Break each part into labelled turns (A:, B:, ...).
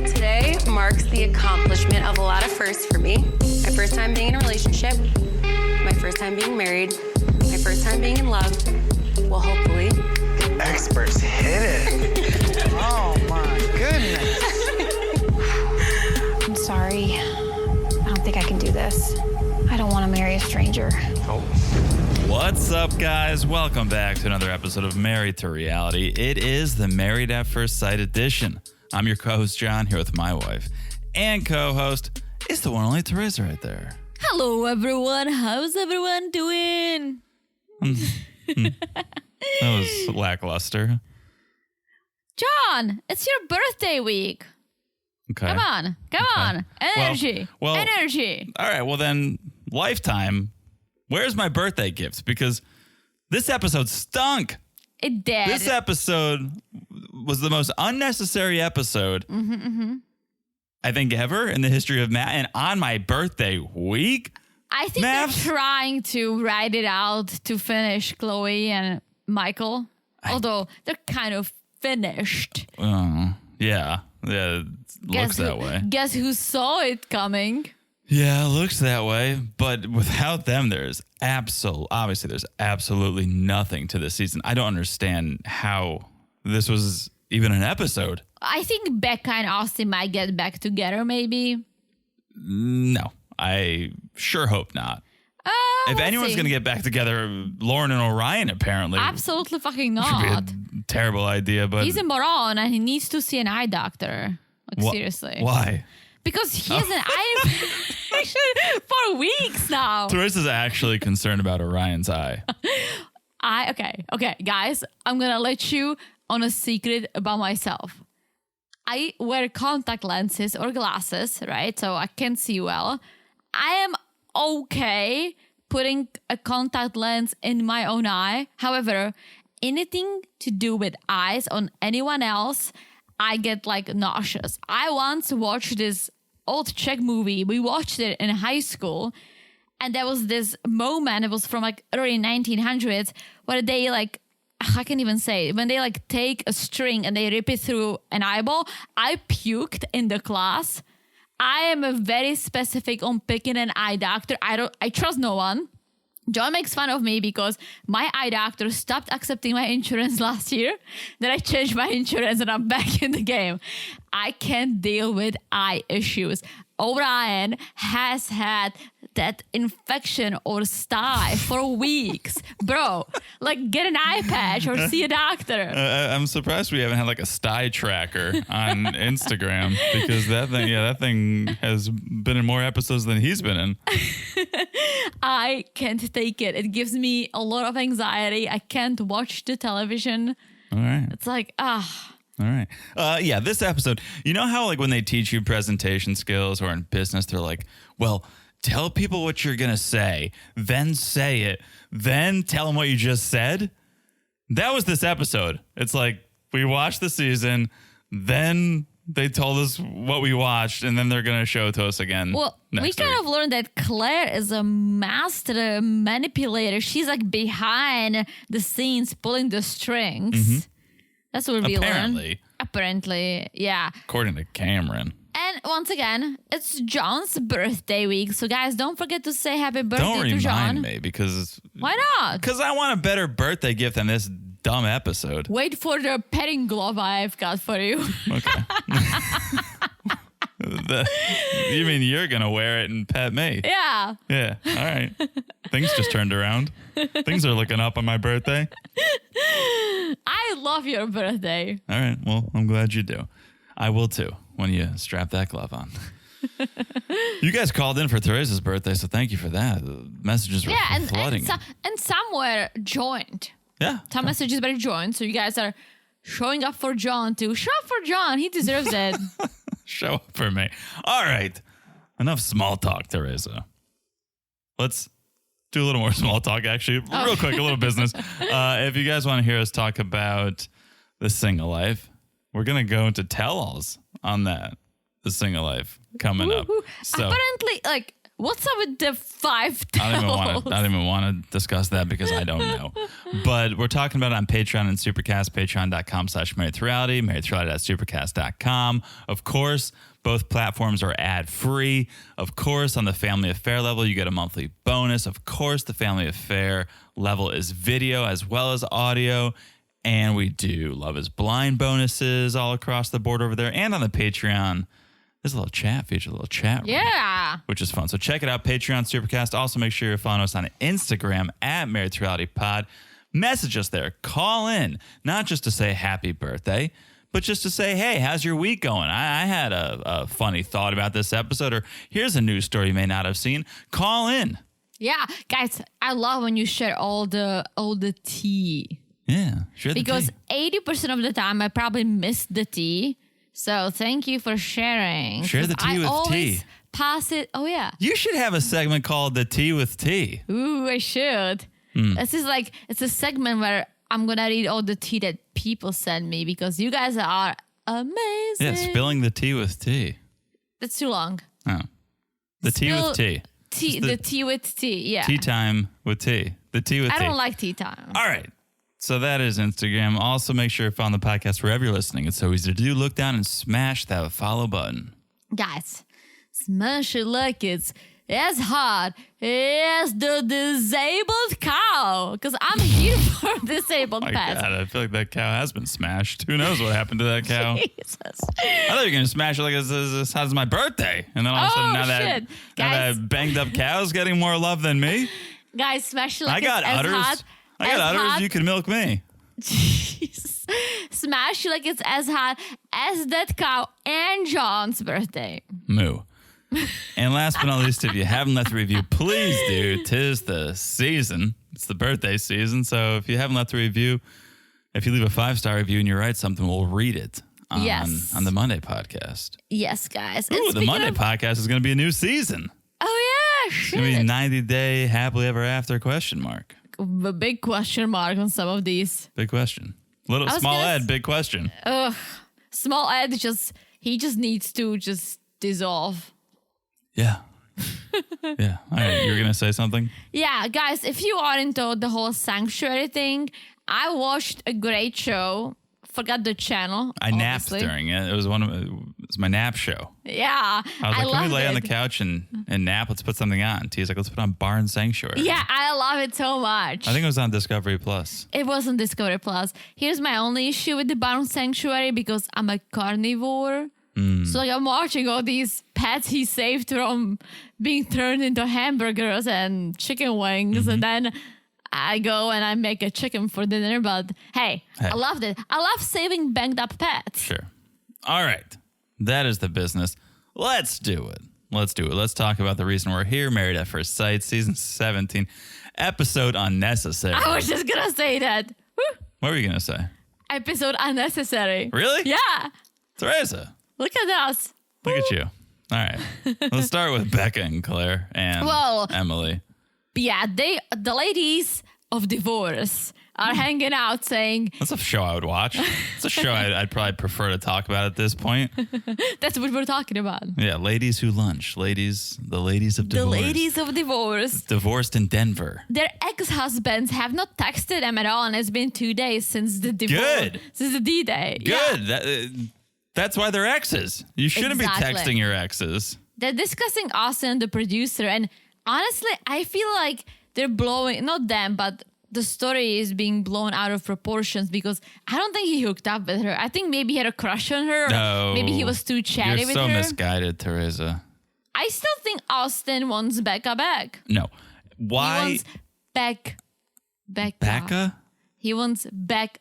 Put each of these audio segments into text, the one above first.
A: Today marks the accomplishment of a lot of firsts for me. My first time being in a relationship, my first time being married, my first time being in love. Well, hopefully.
B: Experts hit it. Oh my goodness.
C: I'm sorry. I don't think I can do this. I don't want to marry a stranger.
B: Oh.
D: What's up, guys? Welcome back to another episode of Married to Reality. It is the Married at First Sight edition. I'm your co-host, John, here with my wife. And co-host is the one and only Teresa right there.
E: Hello, everyone. How's everyone doing?
D: That was lackluster.
E: John, it's your birthday week.
D: Okay.
E: Come on. Energy.
D: Well,
E: Energy.
D: All right, well then, lifetime, where's my birthday gift? Because this episode stunk.
E: It did.
D: This episode was the most unnecessary episode, I think, ever in the history of Matt. And on my birthday week,
E: I think
D: MAFS?
E: they're trying to write it out to finish Chloe and Michael. Although they're kind of finished.
D: yeah, it looks that way.
E: Guess who saw it coming?
D: Yeah, it looks that way. But without them, there's absolutely nothing to this season. I don't understand how this was even an episode.
E: I think Becca and Austin might get back together, maybe.
D: No, I sure hope not. If
E: We'll
D: anyone's
E: see.
D: going to get back together, Lauren and Orion, apparently.
E: Absolutely fucking
D: Should
E: not.
D: be a terrible idea, but...
E: He's a moron and he needs to see an eye doctor. Like, seriously.
D: Why?
E: Because he has an eye infection for weeks now.
D: Teresa's actually concerned about Orion's eye.
E: Okay, guys, I'm gonna let you on a secret about myself. I wear contact lenses or glasses, right? So I can see well. I am okay putting a contact lens in my own eye. However, anything to do with eyes on anyone else, I get like nauseous. I once watched this old Czech movie. We watched it in high school. And there was this moment, it was from like early 1900s, where they like, I can't even say, when they like take a string and they rip it through an eyeball. I puked in the class. I am very specific on picking an eye doctor. I trust no one. John makes fun of me because my eye doctor stopped accepting my insurance last year. Then I changed my insurance and I'm back in the game. I can't deal with eye issues. Orion has had that infection or sty for weeks. Bro, like get an eye patch or see a doctor.
D: I'm surprised we haven't had like a sty tracker on Instagram because that thing has been in more episodes than he's been in.
E: I can't take it. It gives me a lot of anxiety. I can't watch the television.
D: All right.
E: It's like,
D: All right. Yeah, this episode, you know how like when they teach you presentation skills or in business, they're like, well, tell people what you're going to say, then say it, then tell them what you just said. That was this episode. It's like we watched the season, then they told us what we watched, and then they're going to show it to us again.
E: well, we
D: next
E: kind
D: week.
E: of learned that Claire is a master manipulator. She's like behind the scenes pulling the strings. That's what we learned. Apparently, yeah.
D: According to Cameron.
E: And once again, it's John's birthday week. So guys, don't forget to say happy birthday
D: Don't
E: to John.
D: remind me because
E: Why not?
D: I want a better birthday gift than this dumb episode.
E: Wait for the petting glove I've got for you.
D: Okay. You mean you're going to wear it and pet me?
E: Yeah.
D: Yeah. All right. Things just turned around. Things are looking up on my birthday.
E: I love your birthday.
D: All right. Well, I'm glad you do. I will too when you strap that glove on. You guys called in for Teresa's birthday, so thank you for that. The messages were flooding.
E: And some were joined.
D: Yeah.
E: Some messages were joined. So you guys are showing up for John too. Show up for John. He deserves it.
D: Show up for me. All right. Enough small talk, Teresa. Let's do a little more small talk, actually. Real quick, a little business. If you guys want to hear us talk about the single life, we're going to go into tell-alls on that, the single life, coming up.
E: Woo-hoo.
D: So
E: Apparently, like, What's up with the 5 toes?
D: I don't even want to discuss that because I don't know. But we're talking about it on Patreon and Supercast, patreon.com/marriedtoreality, marriedtoreality.supercast.com. Of course, both platforms are ad-free. Of course, on the Family Affair level, you get a monthly bonus. Of course, the Family Affair level is video as well as audio. And we do Love is Blind bonuses all across the board over there. And on the Patreon, there's a little chat feature, a little chat room,
E: Yeah.
D: which is fun. So check it out, Patreon, Supercast. Also, make sure you're following us on Instagram at Married to Reality Pod. Message us there. Call in, not just to say happy birthday, but just to say, hey, how's your week going? I had a funny thought about this episode, or here's a news story you may not have seen. Call in.
E: Yeah. Guys, I love when you share all the tea.
D: Yeah, share the
E: Because
D: tea.
E: 80% of the time I probably missed the tea. So thank you for sharing.
D: Share the tea
E: I
D: with
E: always
D: tea.
E: pass it. Oh, yeah.
D: You should have a segment called The Tea with Tea.
E: Ooh, I should. This is like, it's a segment where I'm going to read all the tea that people send me because you guys are amazing.
D: Yeah, spilling the tea with tea.
E: That's too long.
D: Oh. The tea
E: Spill
D: with tea.
E: Tea,
D: It's
E: the tea with tea. Yeah.
D: Tea time with tea. The tea with tea.
E: I don't like tea time.
D: All right. So that is Instagram. Also, make sure you follow the podcast wherever you're listening. It's so easy to do. Look down and smash that follow button.
E: Guys, smash it like it's as hard as the disabled cow. Because I'm here for disabled
D: My
E: pets.
D: God, I feel like that cow has been smashed. Who knows what happened to that cow?
E: Jesus.
D: I thought you were going to smash it like it's how's my birthday. And then all of a sudden,
E: Oh,
D: now
E: shit.
D: now
E: Guys.
D: that banged up cow's getting more love than me.
E: Guys, smash it like
D: I got
E: it's
D: udders.
E: as hot.
D: I got
E: as
D: udders.
E: hot.
D: You can milk me.
E: Jesus. Smash it like it's as hot as that cow and John's birthday.
D: Moo. And last but not least, if you haven't left a review, please do. 'Tis the season. It's the birthday season. So if you haven't left a review, if you leave a 5-star review and you write something, we'll read it on,
E: Yes.
D: on the Monday podcast.
E: Yes, guys.
D: Ooh,
E: And
D: the
E: speaking
D: Monday
E: of-
D: podcast is going to be a new season.
E: Oh, yeah.
D: It's going to be
E: Shit.
D: 90-day happily ever after question mark.
E: A big question mark on some of these.
D: Big question. Little
E: I was
D: small
E: gonna
D: Ed, big question.
E: Small Ed he just needs to just dissolve.
D: Yeah. Yeah. All right. You were going to say something?
E: Yeah, guys, if you are into the whole sanctuary thing, I watched a great show. Forgot the channel.
D: I napped
E: obviously.
D: during it. It was my nap show.
E: Yeah.
D: I was like, can we
E: loved
D: lay on the
E: it.
D: couch and nap? Let's put something on. T's like, let's put on Barn Sanctuary.
E: Yeah, I love it so much.
D: I think it was on Discovery Plus.
E: It was on Discovery Plus. Here's my only issue with the Barn Sanctuary because I'm a carnivore. So like I'm watching all these pets he saved from being turned into hamburgers and chicken wings, and then I go and I make a chicken for dinner. But hey, I loved it. I love saving banged up pets.
D: Sure. All right. That is the business. Let's do it. Let's do it. Let's talk about the reason we're here. Married at First Sight, season 17, episode Unnecessary.
E: I was just gonna say that. Woo.
D: What were you going to say?
E: Episode unnecessary.
D: Really?
E: Yeah.
D: Teresa,
E: Look at us.
D: look at you. All right. Let's start with Becca and Claire and
E: Well-
D: Emily.
E: Yeah, the ladies of divorce are hanging out saying
D: That's a show I would watch. It's a show I'd probably prefer to talk about at this point.
E: that's what we're talking about.
D: Yeah, ladies who lunch. The ladies of divorce.
E: The ladies of divorce.
D: Divorced in Denver.
E: Their ex-husbands have not texted them at all, and it's been 2 days since the divorce.
D: Good.
E: Since the D-Day.
D: Good.
E: Yeah.
D: That's why they're exes. You shouldn't be
E: Exactly.
D: texting your exes.
E: They're discussing Austin, the producer, and honestly, I feel like they're blowing, not them, but the story is being blown out of proportions because I don't think he hooked up with her. I think maybe he had a crush on her.
D: No.
E: Maybe he was too chatty
D: You're
E: with
D: so
E: her.
D: misguided, Teresa.
E: I still think Austin wants Becca back.
D: No.
E: He
D: Why?
E: wants Becca.
D: Becca?
E: He wants Becca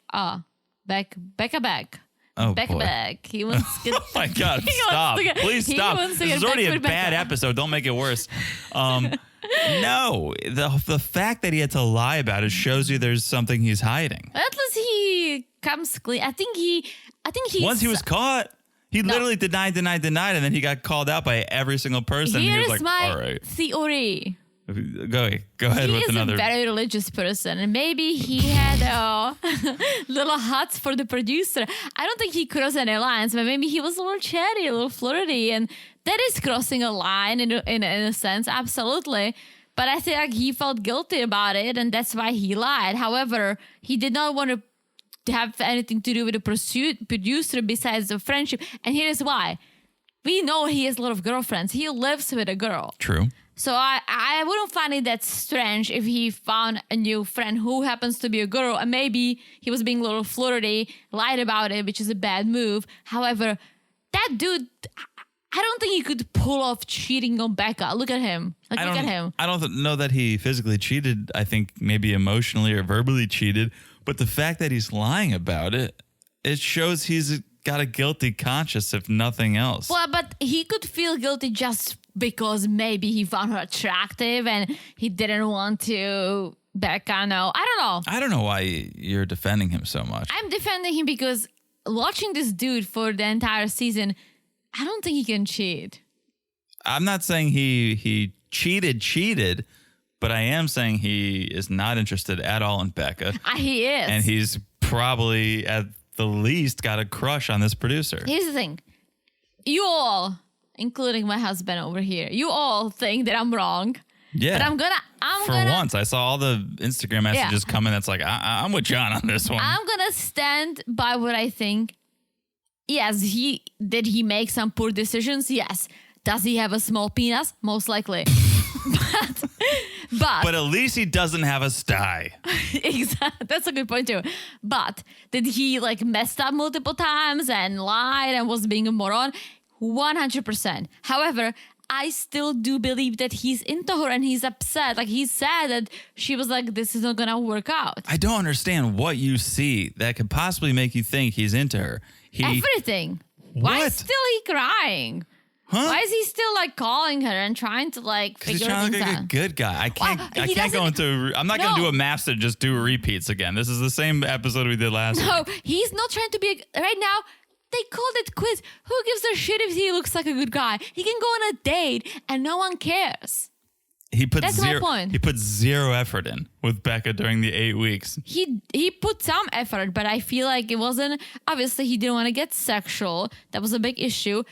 E: back.
D: Oh,
E: Becca
D: boy.
E: back. He wants.
D: Oh my God,
E: He wants
D: stop.
E: to get-
D: Please
E: he
D: stop.
E: wants to
D: This
E: get
D: is already
E: back
D: a
E: with
D: bad
E: Becca.
D: episode. Don't make it worse. No, the fact that he had to lie about it shows you there's something he's hiding.
E: At least he comes clean. I think he.
D: Once he was caught, he literally denied, and then he got called out by every single person. and he
E: Here's
D: was like,
E: my
D: all right.
E: theory.
D: Go ahead
E: He
D: with
E: is
D: another.
E: a very religious person, and maybe he had little huts for the producer. I don't think he crossed any lines, but maybe he was a little chatty, a little flirty, and that is crossing a line in a sense, absolutely. But I feel like he felt guilty about it, and that's why he lied. However, he did not want to have anything to do with the producer besides the friendship, and here's why. We know he has a lot of girlfriends. He lives with a girl.
D: True.
E: So I wouldn't find it that strange if he found a new friend who happens to be a girl, and maybe he was being a little flirty, lied about it, which is a bad move. However, that dude, I don't think he could pull off cheating on Becca. Look at him. Look at him.
D: I don't know that he physically cheated. I think maybe emotionally or verbally cheated. But the fact that he's lying about it, it shows he's got a guilty conscience, if nothing else.
E: Well, but he could feel guilty just because maybe he found her attractive and he didn't want to Becca know. I don't know.
D: I don't know why you're defending him so much.
E: I'm defending him because watching this dude for the entire season, I don't think he can cheat.
D: I'm not saying he cheated, but I am saying he is not interested at all in Becca.
E: He is.
D: And he's probably at the least got a crush on this producer.
E: Here's the thing. You all, including my husband over here, you all think that I'm wrong.
D: Yeah.
E: But I'm gonna
D: once, I saw all the Instagram messages coming. That's like, I'm with John on this one.
E: I'm gonna stand by what I think. Yes, did he make some poor decisions? Yes. Does he have a small penis? Most likely. But
D: at least he doesn't have a sty.
E: Exactly. That's a good point too. But did he messed up multiple times and lied and was being a moron? 100%. However, I still do believe that he's into her and he's upset. He's sad that she was like, this is not gonna work out.
D: I don't understand what you see that could possibly make you think he's into her.
E: Everything. Why
D: What?
E: is still he crying?
D: Huh?
E: Why is he still calling her and trying to
D: He's
E: figure
D: trying to
E: things
D: look like a
E: out?
D: good guy. I can't.
E: Well,
D: I
E: he
D: can't go into. I'm not going to do a MAFS and just do repeats again. This is the same episode we did last week.
E: No, he's not trying to be right now. They called it quits. Who gives a shit if he looks like a good guy? He can go on a date and no one cares. That's my point.
D: He put zero effort in with Becca during the 8 weeks.
E: He put some effort, but I feel like it wasn't. Obviously, he didn't want to get sexual. That was a big issue.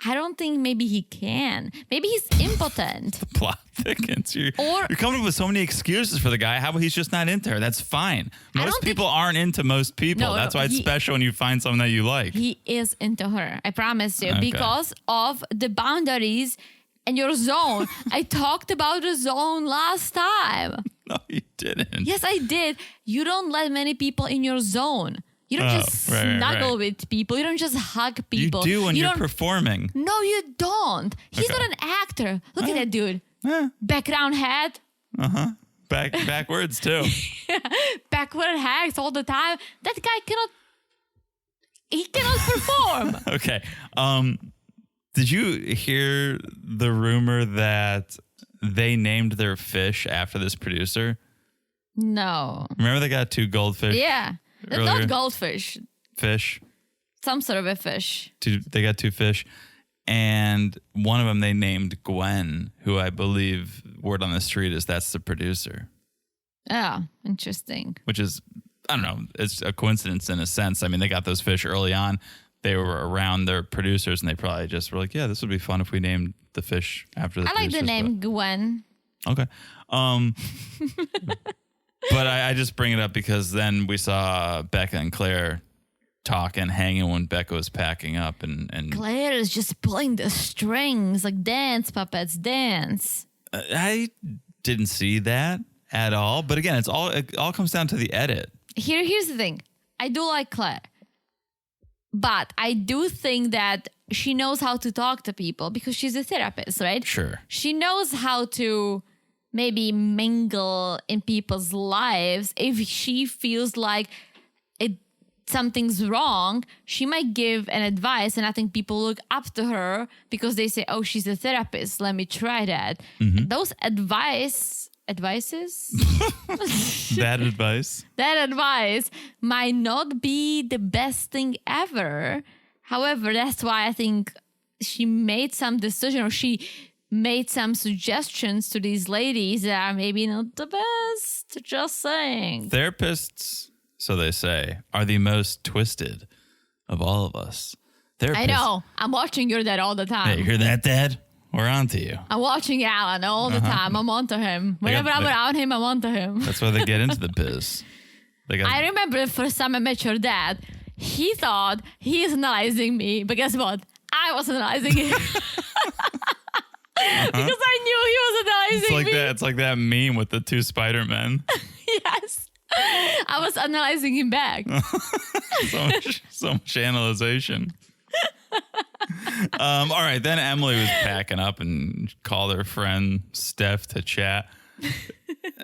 E: I don't think maybe he can. Maybe he's impotent.
D: The plot thickens. You're
E: Or-
D: coming up with so many excuses for the guy. How about he's just not into her? That's fine.
E: I
D: Most
E: don't think-
D: people aren't into most people.
E: No,
D: That's
E: no,
D: why it's special when you find someone that you like.
E: He is into her. I promise you.
D: Okay.
E: Because of the boundaries and your zone. I talked about the zone last time.
D: No, you didn't.
E: Yes, I did. You don't let many people in your zone. You don't just snuggle with people. You don't just hug people.
D: You do when you're
E: don't-
D: performing.
E: No, you don't. He's
D: Okay.
E: not an actor. Look at that dude.
D: Eh,
E: Background hat,
D: backwards too.
E: backward hacks all the time. That guy cannot perform.
D: Okay. Did you hear the rumor that they named their fish after this producer?
E: No.
D: Remember they got 2 goldfish?
E: Yeah.
D: Earlier.
E: Not goldfish.
D: Fish.
E: Some sort of a fish.
D: They got 2 fish. And one of them they named Gwen, who I believe word on the street is that's the producer.
E: Oh, interesting.
D: Which is, I don't know, it's a coincidence in a sense. I mean, they got those fish early on. They were around their producers and they probably just were like, yeah, this would be fun if we named the fish after the
E: I like the
D: producers,
E: name Gwen.
D: Okay. But I just bring it up because then we saw Becca and Claire talking, hanging when Becca was packing up. And
E: Claire is just pulling the strings like dance puppets, dance.
D: I didn't see that at all. But again, it all comes down to the edit.
E: Here's the thing. I do like Claire. But I do think that she knows how to talk to people because she's a therapist, right?
D: Sure.
E: She knows how to maybe mingle in people's lives. If she feels like something's wrong, she might give an advice, and I think people look up to her because they say, oh, she's a therapist, let me try that. Those advices
D: That advice.
E: that advice might not be the best thing ever. However, that's why I think she made some decision, or she made some suggestions to these ladies that are maybe not the best. Just saying.
D: Therapists, so they say, are the most twisted of all of us. Therapists,
E: I know. I'm watching your dad all the time.
D: Hey, you hear that, Dad? We're on to you.
E: I'm watching Alan all the time. I'm onto him. Whenever I'm around him, I'm onto him.
D: That's why they get into the biz.
E: I remember the first time I met your dad, he thought he's analyzing me, but guess what? I was analyzing him. Because I knew he was analyzing me.
D: It's like that meme with the two Spider-Men.
E: Yes. I was analyzing him back.
D: so much analyzation. All right, then Emily was packing up and called her friend Steph to chat.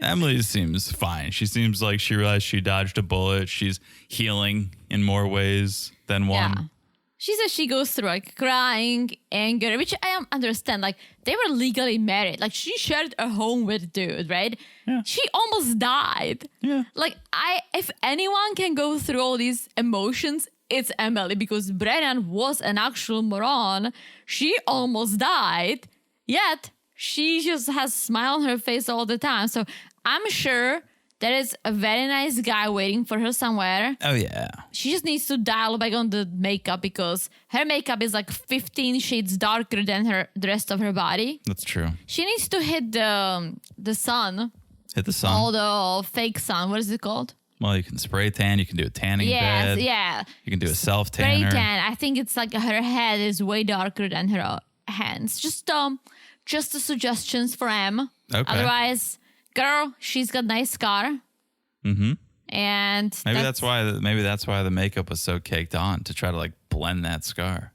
D: Emily seems fine. She seems like she realized she dodged a bullet. She's healing in more ways than one.
E: Yeah. She says she goes through like crying, anger, which I understand. Like they were legally married. Like she shared a home with dude, right?
D: Yeah.
E: She almost died.
D: Yeah.
E: Like if anyone can go through all these emotions, it's Emily, because Brennan was an actual moron. She almost died, yet she just has a smile on her face all the time. So I'm sure there is a very nice guy waiting for her somewhere.
D: Oh, yeah.
E: She just needs to dial back on the makeup, because her makeup is like 15 shades darker than the rest of her body.
D: That's true.
E: She needs to hit the sun.
D: Hit the sun.
E: All the fake sun. What is it called?
D: Well, you can spray tan. You can do a tanning bed.
E: Yeah.
D: You can do a self
E: Spray
D: tanner.
E: tan. I think it's like her head is way darker than her hands. Just the suggestions for Em.
D: Okay.
E: Otherwise, girl, she's got nice scar.
D: Mm-hmm.
E: And
D: Maybe that's why the makeup was so caked on, to try to like blend that scar.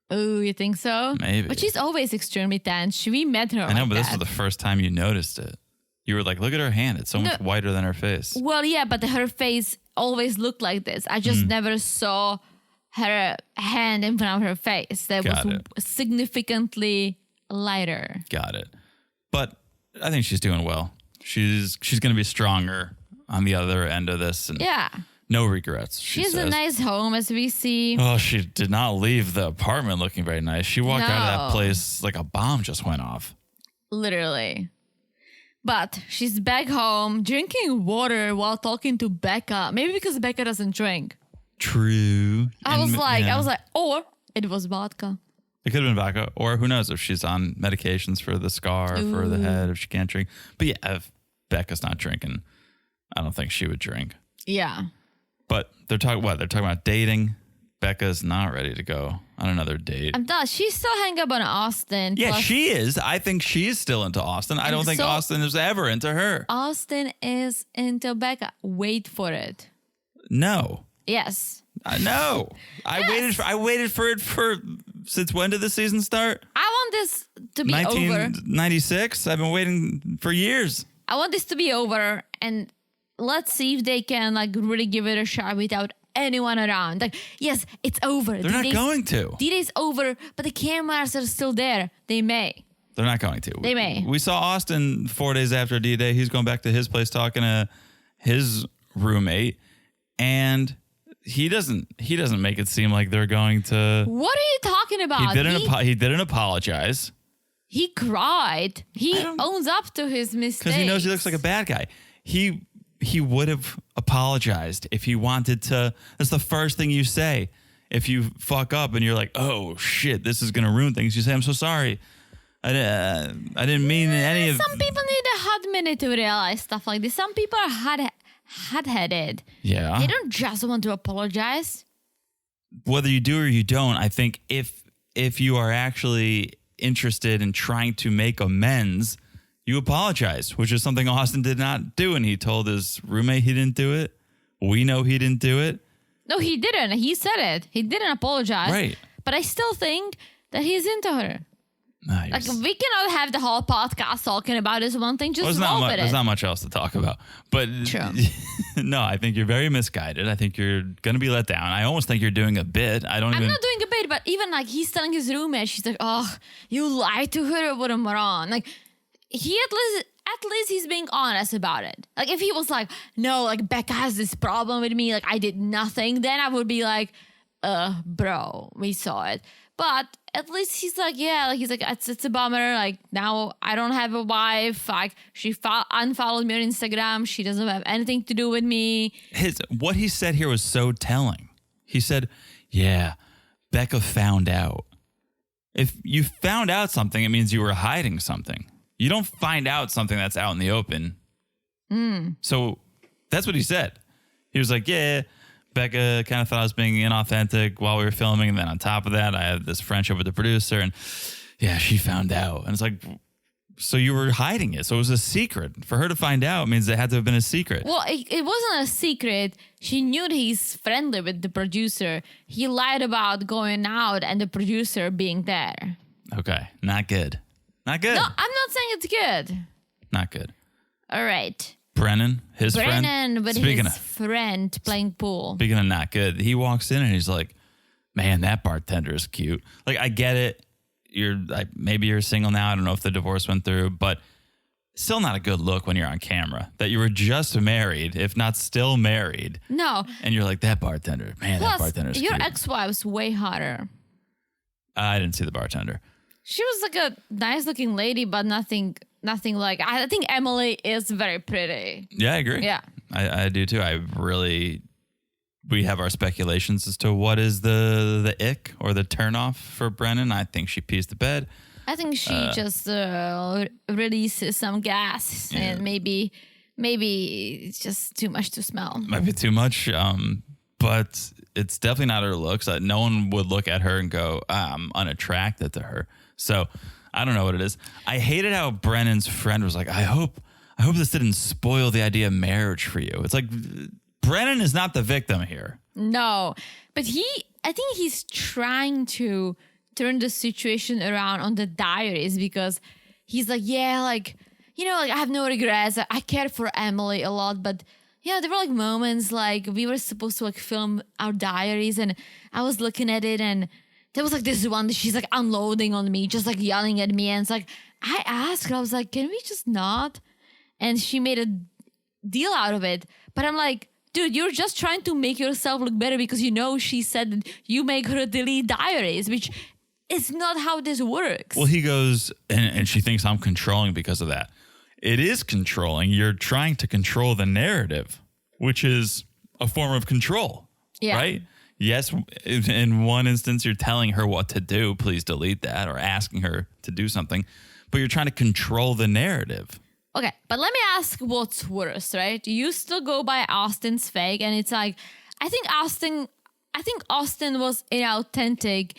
E: Oh, you think so?
D: Maybe.
E: But she's always extremely tan. We met her.
D: I know,
E: like
D: but this
E: that.
D: was the first time you noticed it. You were like, look at her hand. It's so much whiter than her face.
E: Well, yeah, but her face always looked like this. I just never saw her hand in front of her face. That
D: Got
E: was
D: it.
E: significantly lighter.
D: Got it. But I think she's doing well. She's going to be stronger on the other end of this. And
E: Yeah.
D: no regrets. She
E: She's
D: says.
E: a nice home, as we see.
D: Oh, she did not leave the apartment looking very nice. She walked out of that
E: No.
D: place like a bomb just went off.
E: Literally. But she's back home drinking water while talking to Becca. Maybe because Becca doesn't drink.
D: True.
E: I was like, or it was vodka.
D: It could have been vodka, or who knows if she's on medications for the scar, for the head, if she can't drink. But yeah, if Becca's not drinking, I don't think she would drink.
E: Yeah.
D: But they're talking what? They're talking about dating. Becca's not ready to go on another date.
E: I'm done. She's still hanging up on Austin.
D: Yeah,
E: Plus,
D: she is. I think she's still into Austin. I don't think
E: so-
D: Austin is ever into her.
E: Austin is into Becca. Wait for it.
D: No.
E: Yes.
D: No. I waited for it since when did the season start?
E: I want this to be over.
D: 1996. I've been waiting for years.
E: I want this to be over, and let's see if they can like really give it a shot without anyone around. Like, yes, it's over.
D: They're not going to.
E: D-Day's over, but the cameras are still there. They may.
D: They're not going to.
E: They may.
D: We saw Austin 4 days after D-Day. He's going back to his place talking to his roommate, and he doesn't make it seem like they're going to.
E: What are you talking about?
D: He didn't apologize
E: He cried. He owns up to his mistakes.
D: because he knows he looks like a bad guy. He would have apologized if he wanted to. That's the first thing you say. If you fuck up and you're like, oh shit, this is gonna ruin things. You say, I'm so sorry. I didn't mean any of.
E: Some people need a hot minute to realize stuff like this. Some people are hot-headed.
D: Yeah.
E: They don't just want to apologize.
D: Whether you do or you don't, I think if you are actually interested in trying to make amends, you apologize, which is something Austin did not do. And he told his roommate he didn't do it. We know he didn't do it.
E: No, he didn't. He said it. He didn't apologize.
D: Right.
E: But I still think that he's into her.
D: Nice.
E: Like, we cannot have the whole podcast talking about this one thing. Just roll with it.
D: There's not much else to talk about. But
E: True.
D: No, I think you're very misguided. I think you're going to be let down. I almost think you're doing a bit.
E: I'm not doing a bit, but even like he's telling his roommate, she's like, oh, you lied to her, what a moron. Like, he at least he's being honest about it. Like, if he was like, no, like Becca has this problem with me, like I did nothing, then I would be like, bro, we saw it. But at least he's like, yeah, like, he's like, it's a bummer. Like, now I don't have a wife. Like, she unfollowed me on Instagram. She doesn't have anything to do with me.
D: What he said here was so telling. He said, yeah, Becca found out. If you found out something, it means you were hiding something. You don't find out something that's out in the open. So that's what he said. He was like, yeah, Becca kind of thought I was being inauthentic while we were filming. And then on top of that, I had this friendship with the producer. And yeah, she found out. And it's like, so you were hiding it. So it was a secret. For her to find out means it had to have been a secret.
E: Well, it wasn't a secret. She knew that he's friendly with the producer. He lied about going out and the producer being there.
D: Okay. Not good. Not good.
E: No, I'm not saying it's good.
D: Not good.
E: All right.
D: Brennan, his friend.
E: Brennan with his friend playing pool.
D: Speaking of not good, he walks in and he's like, man, that bartender is cute. Like, I get it. Maybe you're single now. I don't know if the divorce went through, but still not a good look when you're on camera. That you were just married, if not still married.
E: No.
D: And you're like, that bartender, man,
E: Plus,
D: that bartender's
E: your
D: cute.
E: ex-wife's way hotter.
D: I didn't see the bartender.
E: She was like a nice looking lady, but nothing like, I think Emily is very pretty.
D: Yeah, I agree.
E: Yeah.
D: I do too. We have our speculations as to what is the ick or the turnoff for Brennan. I think she pees the bed.
E: I think she just releases some gas and maybe it's just too much to smell.
D: Might be too much, but it's definitely not her looks. No one would look at her and go, I'm unattracted to her. So I don't know what it is. I hated how Brennan's friend was like, I hope this didn't spoil the idea of marriage for you. It's like, Brennan is not the victim here.
E: No, but I think he's trying to turn the situation around on the diaries because he's like, yeah, like, you know, like I have no regrets. I cared for Emily a lot, but yeah, there were like moments like we were supposed to like film our diaries and I was looking at it and there was like this one that she's like unloading on me, just like yelling at me. And it's like, I asked her, I was like, can we just not? And she made a deal out of it. But I'm like, dude, you're just trying to make yourself look better because you know she said that you make her delete diaries, which is not how this works.
D: Well, he goes, and she thinks I'm controlling because of that. It is controlling. You're trying to control the narrative, which is a form of control, right? Yes, in one instance, you're telling her what to do. Please delete that, or asking her to do something. But you're trying to control the narrative.
E: Okay, but let me ask what's worse, right? You still go by Austin's fake, and it's like, I think Austin was inauthentic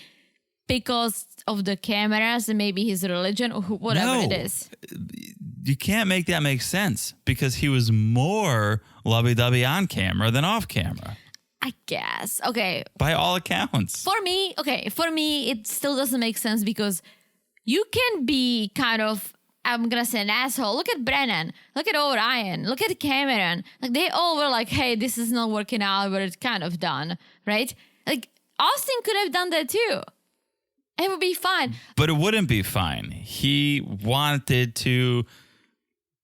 E: because of the cameras and maybe his religion or whatever it is.
D: You can't make that make sense because he was more lovey-dovey on camera than off camera.
E: I guess. Okay.
D: By all accounts.
E: For me, it still doesn't make sense because you can be kind of, I'm going to say an asshole. Look at Brennan. Look at Orion. Look at Cameron. Like, they all were like, hey, this is not working out, but it's kind of done, right? Like, Austin could have done that too. It would be fine.
D: But it wouldn't be fine. He wanted to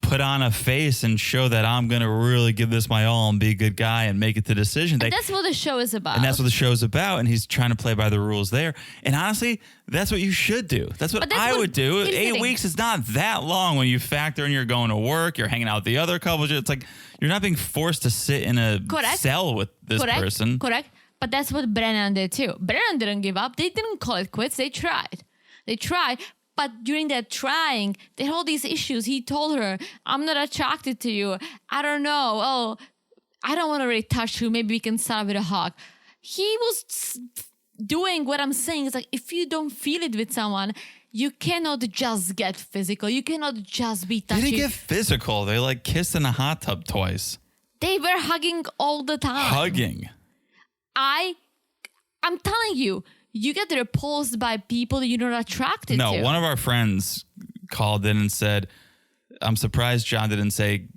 D: put on a face and show that I'm going to really give this my all and be a good guy and make it the decision.
E: And that's what the show is about.
D: And that's what the show's about. And he's trying to play by the rules there. And honestly, that's what you should do. That's what I would do. 8 weeks is not that long when you factor in you're going to work, you're hanging out with the other couples. It's like you're not being forced to sit in a cell with this person.
E: Correct. But that's what Brennan did too. Brennan didn't give up. They didn't call it quits. They tried. But during that trying, they had all these issues. He told her, I'm not attracted to you. I don't know. Oh, I don't want to really touch you. Maybe we can start with a hug. He was doing what I'm saying. It's like, if you don't feel it with someone, you cannot just get physical. You cannot just be touchy.
D: They didn't get physical. They like kissed in a hot tub twice.
E: They were hugging all the time.
D: Hugging.
E: I'm telling you, you get repulsed by people that you're not attracted to.
D: No, one of our friends called in and said, I'm surprised John didn't say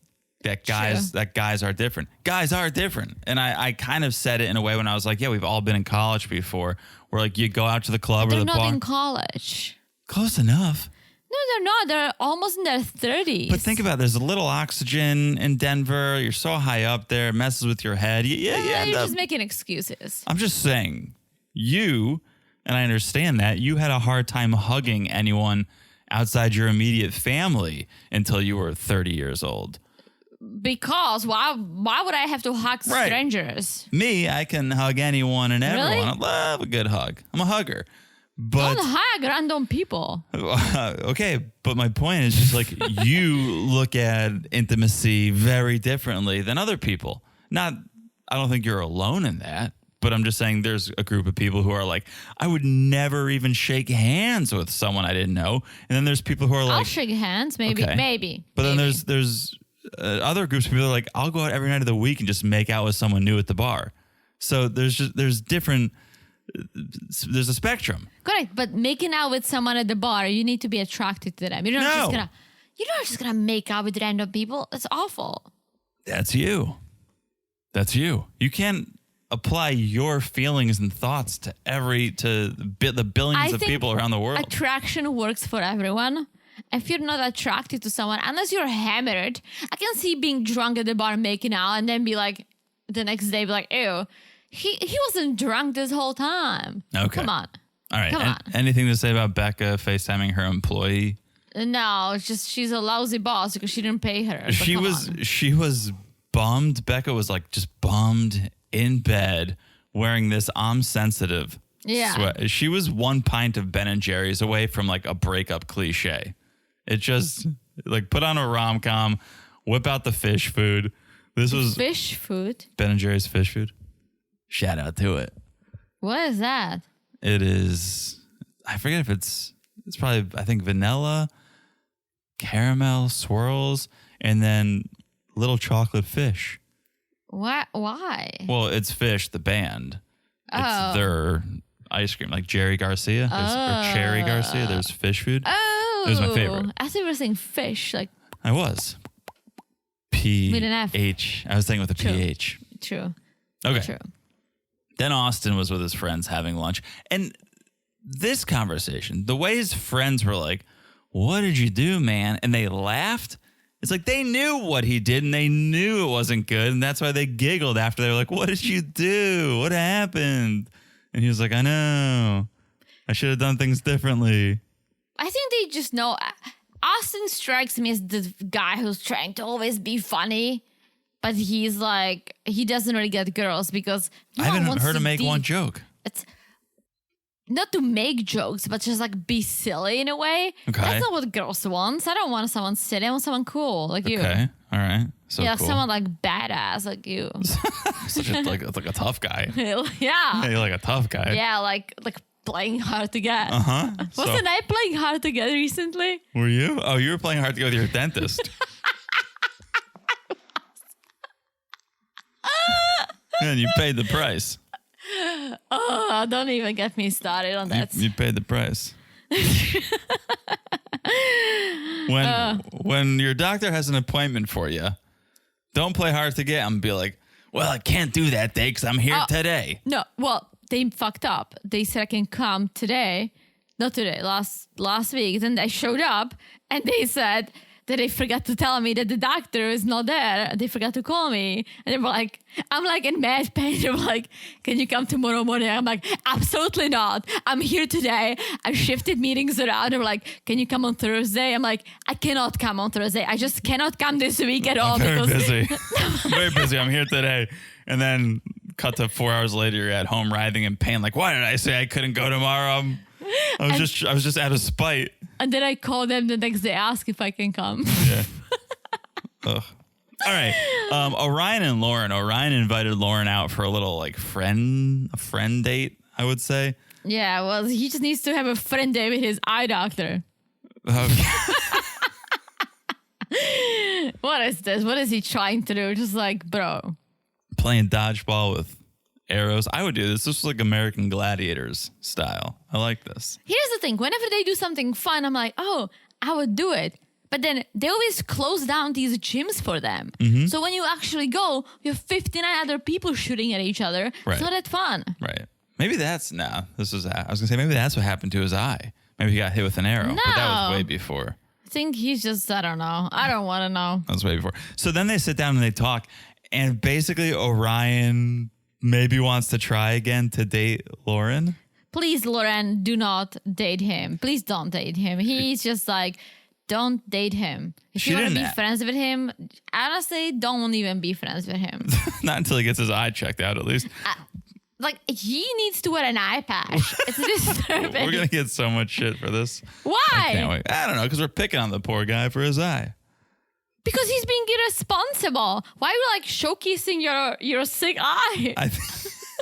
D: that guys are different. Guys are different. And I kind of said it in a way when I was like, yeah, we've all been in college before. Where like you go out to the club or the bar.
E: They're not in college.
D: Close enough.
E: No, they're not. They're almost in their 30s.
D: But think about it. There's a little oxygen in Denver. You're so high up there. It messes with your head.
E: You're just making excuses.
D: I'm just saying. you, and I understand that, you had a hard time hugging anyone outside your immediate family until you were 30 years old.
E: Because why would I have to hug strangers?
D: Me, I can hug anyone and everyone.
E: Really?
D: I love a good hug. I'm a hugger.
E: Don't
D: But
E: hug random people.
D: okay, but my point is just like you look at intimacy very differently than other people. I don't think you're alone in that, but I'm just saying there's a group of people who are like, I would never even shake hands with someone I didn't know. And then there's people who are like,
E: I'll shake hands, maybe.
D: But then there's other groups of people that are like, I'll go out every night of the week and just make out with someone new at the bar. So there's a spectrum.
E: Correct, but making out with someone at the bar, you need to be attracted to them. You're not just gonna make out with random people. It's awful.
D: That's you. You can't apply your feelings and thoughts to the billions of people around the world.
E: Attraction works for everyone. If you're not attracted to someone, unless you're hammered, I can see being drunk at the bar making out and then be like, the next day, be like, ew, he wasn't drunk this whole time.
D: Okay.
E: Come on.
D: All right.
E: Come on.
D: Anything to say about Becca FaceTiming her employee?
E: No, it's just she's a lousy boss because she didn't pay her. But
D: She was bummed. Becca was like just bummed in bed wearing this I'm sensitive sweat. She was one pint of Ben and Jerry's away from like a breakup cliche. It just like put on a rom-com, whip out the fish food. This was
E: fish food.
D: Ben and Jerry's fish food. Shout out to it.
E: What is that?
D: It is, I forget if it's probably, I think vanilla, caramel swirls, and then little chocolate fish.
E: What? Why?
D: Well, it's Fish, the band.
E: Oh.
D: It's their ice cream, like Jerry Garcia or Cherry Garcia. There's fish food.
E: Oh.
D: It was my favorite.
E: I thought you were saying fish. Like
D: I was.
E: With an F.
D: PH. I was saying with a
E: True.
D: PH.
E: True.
D: Okay.
E: True.
D: Then Austin was with his friends having lunch. And this conversation, the way his friends were like, what did you do, man? And they laughed. It's like they knew what he did and they knew it wasn't good. And that's why they giggled after. They were like, what did you do? What happened? And he was like, I know. I should have done things differently.
E: I think they just know. Austin strikes me as the guy who's trying to always be funny, but he's like, he doesn't really get girls because
D: I haven't heard him make one joke.
E: It's not to make jokes, but just like be silly in a way.
D: Okay.
E: That's not what girls want. I don't want someone silly. I want someone cool like you.
D: Okay. All right. So
E: yeah,
D: cool.
E: someone like badass like you.
D: Such a, like a tough guy.
E: yeah.
D: Yeah, you're like a tough guy.
E: Yeah, like playing hard to get.
D: Uh-huh.
E: Wasn't I playing hard to get recently?
D: Were you? Oh, you were playing hard to go with your dentist. And you paid the price.
E: Oh, don't even get me started on that.
D: You paid the price. When your doctor has an appointment for you, don't play hard to get. I'm gonna be like, well, I can't do that day because I'm here today.
E: No, well, they fucked up. They said I can come today. Not today, last week. Then I showed up and they said that they forgot to tell me that the doctor is not there. They forgot to call me. And they were like, I'm like in mad pain. They were like, can you come tomorrow morning? I'm like, absolutely not. I'm here today. I shifted meetings around. They were like, can you come on Thursday? I'm like, I cannot come on Thursday. I just cannot come this week at all.
D: I'm very busy. Very busy. I'm here today. And then cut to 4 hours later, you're at home writhing in pain. Like, why did I say I couldn't go tomorrow? I was just out of spite.
E: And then I call them the next day, ask if I can come.
D: Yeah. Ugh. All right. Orion and Lauren. Orion invited Lauren out for a little like friend date, I would say.
E: Yeah, well, he just needs to have a friend day with his eye doctor.
D: Okay.
E: What is this? What is he trying to do? Just like, bro.
D: Playing dodgeball with arrows. I would do this. This was like American Gladiators style. I like this.
E: Here's the thing. Whenever they do something fun, I'm like, oh, I would do it. But then they always close down these gyms for them.
D: Mm-hmm.
E: So when you actually go, you have 59 other people shooting at each other.
D: Right.
E: It's not that fun.
D: Maybe that's, I was going to say, maybe that's what happened to his eye. Maybe he got hit with an arrow. But that was way before.
E: I think he's just, I don't know. I don't want to know.
D: That was way before. So then they sit down and they talk. And basically Orion maybe wants to try again to date Lauren.
E: Please, Lauren, do not date him. Please don't date him. He's just like, don't date him. If
D: She
E: you want to
D: didn't
E: be friends with him, honestly, don't even be friends with him.
D: Not until he gets his eye checked out, at least.
E: Like, he needs to wear an eye patch. It's disturbing.
D: We're going to get so much shit for this.
E: Why?
D: I can't wait. I don't know, because we're picking on the poor guy for his eye.
E: Because he's being irresponsible. Why are you like showcasing your sick eye?
D: I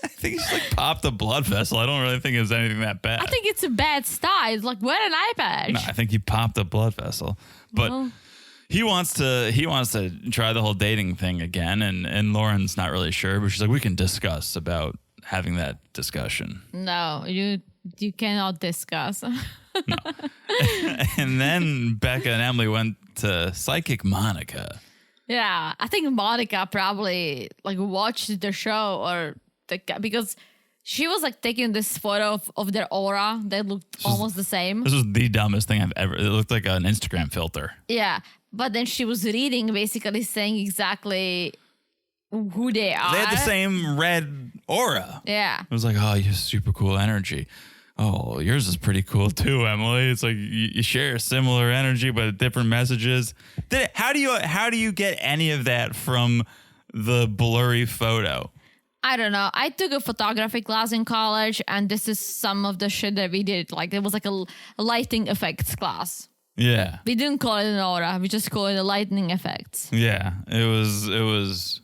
D: think he's like popped a blood vessel. I don't really think it was anything that bad.
E: I think it's a bad style. It's like, wear an eye patch.
D: No, I think he popped a blood vessel. But
E: Well.
D: he wants to try the whole dating thing again, and Lauren's not really sure, but she's like, we can discuss about having that discussion.
E: No, you cannot discuss.
D: And then Becca and Emily went to Psychic Monica.
E: Yeah, I think Monica probably like watched the show because she was like taking this photo of their aura that looked almost the same.
D: This was the dumbest thing I've ever. It looked like an Instagram filter.
E: Yeah, but then she was reading, basically saying exactly who they are.
D: They had the same red aura.
E: Yeah.
D: It was like, oh, you have super cool energy. Oh, yours is pretty cool too, Emily. It's like you share similar energy, but different messages. How do you get any of that from the blurry photo?
E: I don't know. I took a photography class in college, and this is some of the shit that we did. Like, it was like a lighting effects class.
D: Yeah.
E: We didn't call it an aura. We just call it a lightning effects.
D: Yeah. It was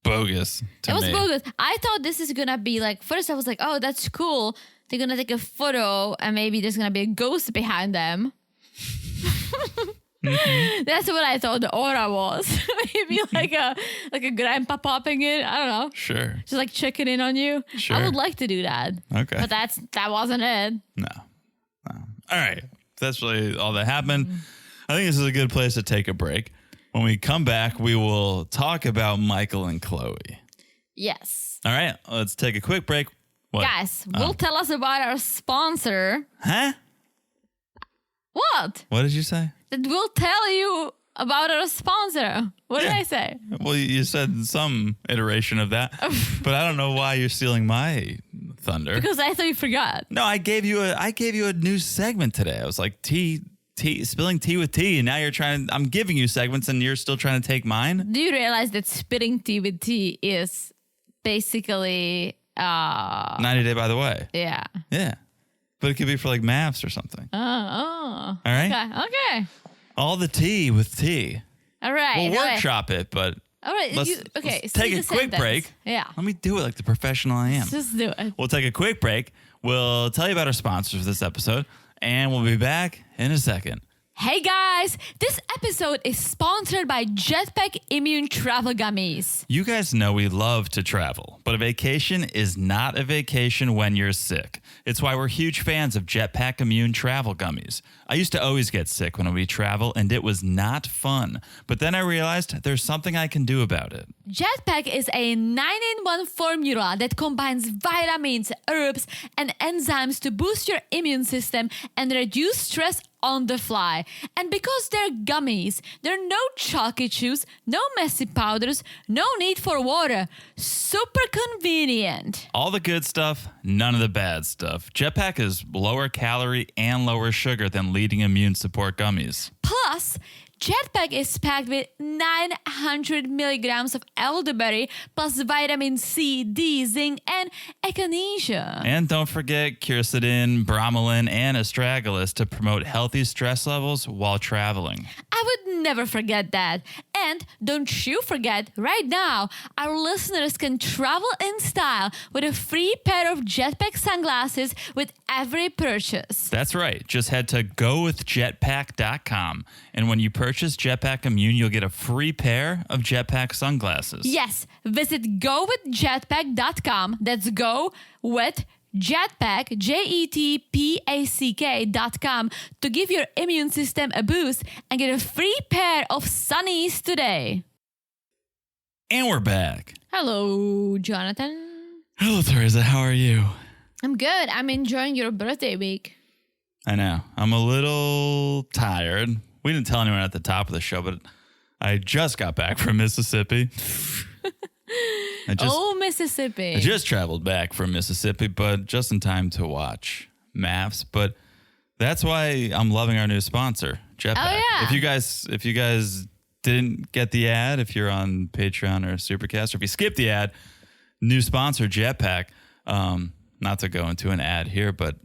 D: bogus to
E: It was
D: me.
E: bogus. I thought this is gonna be like, first I was like, oh, that's cool. They're gonna take a photo and maybe there's gonna be a ghost behind them. That's what I thought the aura was. Maybe like a grandpa popping in. I don't know.
D: Sure.
E: Just like checking in on you.
D: Sure.
E: I would like to do that.
D: Okay.
E: But that wasn't it.
D: No. All right. That's really all that happened. I think this is a good place to take a break. When we come back, we will talk about Michael and Chloe.
E: Yes.
D: All right. Let's take a quick break. What?
E: Guys, will tell us about our sponsor.
D: Huh?
E: What?
D: What did you say?
E: That will tell you about our sponsor. What did
D: Yeah.
E: I say?
D: Well, you said some iteration of that, but I don't know why you're stealing my thunder.
E: Because I thought you forgot.
D: No, I gave you a new segment today. I was like spilling tea with tea, and now I'm giving you segments, and you're still trying to take mine.
E: Do you realize that spitting tea with tea is basically
D: 90 Day by the way.
E: yeah.
D: Yeah. But it could be for like MAFS or something.
E: Oh.
D: All right.
E: Okay.
D: All the tea with tea.
E: All right.
D: We'll
E: all right.
D: workshop it, but
E: All right.
D: let's
E: Speak
D: take a
E: the
D: quick
E: sentence.
D: break.
E: Yeah.
D: Let me do it like the professional I am.
E: Just do it.
D: We'll take a quick break. We'll tell you about our sponsors for this episode, and we'll be back in a second.
E: Hey guys, this episode is sponsored by Jetpack Immune Travel Gummies.
D: You guys know we love to travel, but a vacation is not a vacation when you're sick. It's why we're huge fans of Jetpack Immune Travel Gummies. I used to always get sick when we travel, and it was not fun. But then I realized there's something I can do about it.
E: Jetpack is a 9-in-1 formula that combines vitamins, herbs, and enzymes to boost your immune system and reduce stress on the fly. And because they're gummies, there are no chalky chews, no messy powders, no need for water. Super convenient.
D: All the good stuff, none of the bad stuff. Jetpack is lower calorie and lower sugar than leading immune support gummies.
E: Plus, Jetpack is packed with 900 milligrams of elderberry plus vitamin C, D, zinc, and echinacea.
D: And don't forget quercetin, bromelain, and astragalus to promote healthy stress levels while traveling.
E: I would never forget that. And don't you forget, right now, our listeners can travel in style with a free pair of Jetpack sunglasses with every purchase.
D: That's right. Just head to gowithjetpack.com. And when you purchase Jetpack Immune, you'll get a free pair of Jetpack sunglasses.
E: Yes, visit gowithjetpack.com. That's go with Jetpack, JETPACK.com to give your immune system a boost and get a free pair of sunnies today.
D: And we're back.
E: Hello, Jonathan.
D: Hello, Teresa. How are you?
E: I'm good. I'm enjoying your birthday week.
D: I know. I'm a little tired. We didn't tell anyone at the top of the show, but I just got back from Mississippi.
E: Mississippi.
D: I just traveled back from Mississippi, but just in time to watch MAFS. But that's why I'm loving our new sponsor, Jetpack.
E: Oh, yeah.
D: If you guys didn't get the ad, if you're on Patreon or Supercast, or if you skipped the ad, new sponsor, Jetpack. Not to go into an ad here, but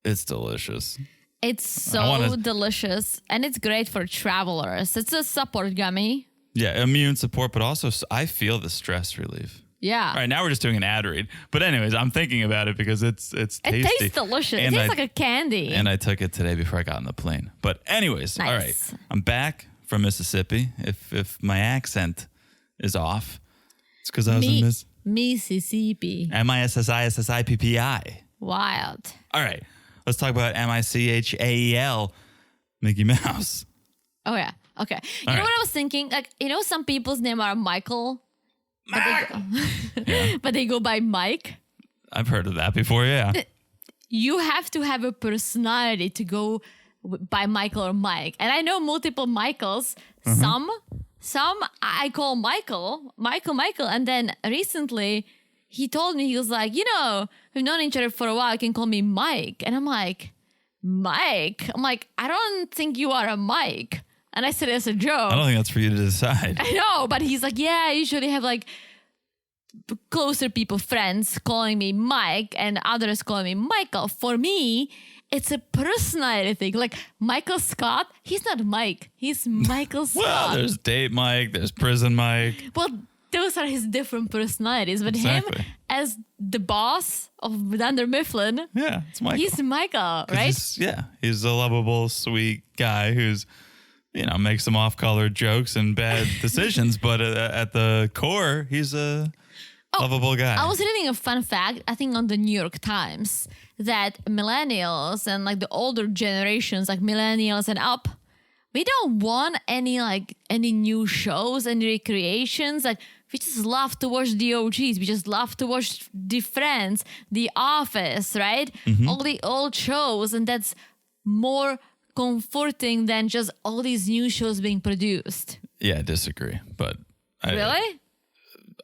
D: it's delicious.
E: It's so delicious, and it's great for travelers. It's a support gummy.
D: Yeah, immune support, but also I feel the stress relief.
E: Yeah.
D: All right, now we're just doing an ad read. But anyways, I'm thinking about it because it's tasty.
E: It tastes delicious.
D: And
E: it tastes like a candy.
D: And I took it today before I got on the plane. But anyways,
E: Nice.
D: all right. I'm back from Mississippi. If my accent is off, it's because I was in
E: Mississippi.
D: Mississippi.
E: Wild.
D: All right, let's talk about Michael, Mickey Mouse.
E: Oh, yeah. Okay. You know what I was thinking? Like, some people's name are Michael. But they go by Mike.
D: I've heard of that before, yeah.
E: You have to have a personality to go by Michael or Mike. And I know multiple Michaels. Some I call Michael. And then recently he told me, he was like, we've known each other for a while. You can call me Mike. And I'm like, Mike? I'm like, I don't think you are a Mike. And I said it as a joke.
D: I don't think that's for you to decide.
E: I know, but he's like, yeah, I usually have like closer people, friends calling me Mike and others calling me Michael. For me, it's a personality thing. Like Michael Scott, he's not Mike. He's Michael Scott.
D: Well, there's date Mike, there's prison Mike.
E: Well, those are his different personalities. But
D: Exactly.
E: him as the boss of Dunder Mifflin,
D: Yeah, it's Michael.
E: he's Michael, right?
D: He's a lovable, sweet guy who's, makes some off-color jokes and bad decisions, but at the core, he's a lovable guy.
E: I was reading a fun fact, I think on the New York Times, that millennials and like the older generations, like millennials and up, we don't want any new shows, any recreations. Like we just love to watch the OGs. We just love to watch the Friends, The Office, right? All the old shows, and that's more comforting than just all these new shows being produced.
D: Yeah, I disagree, but
E: Really?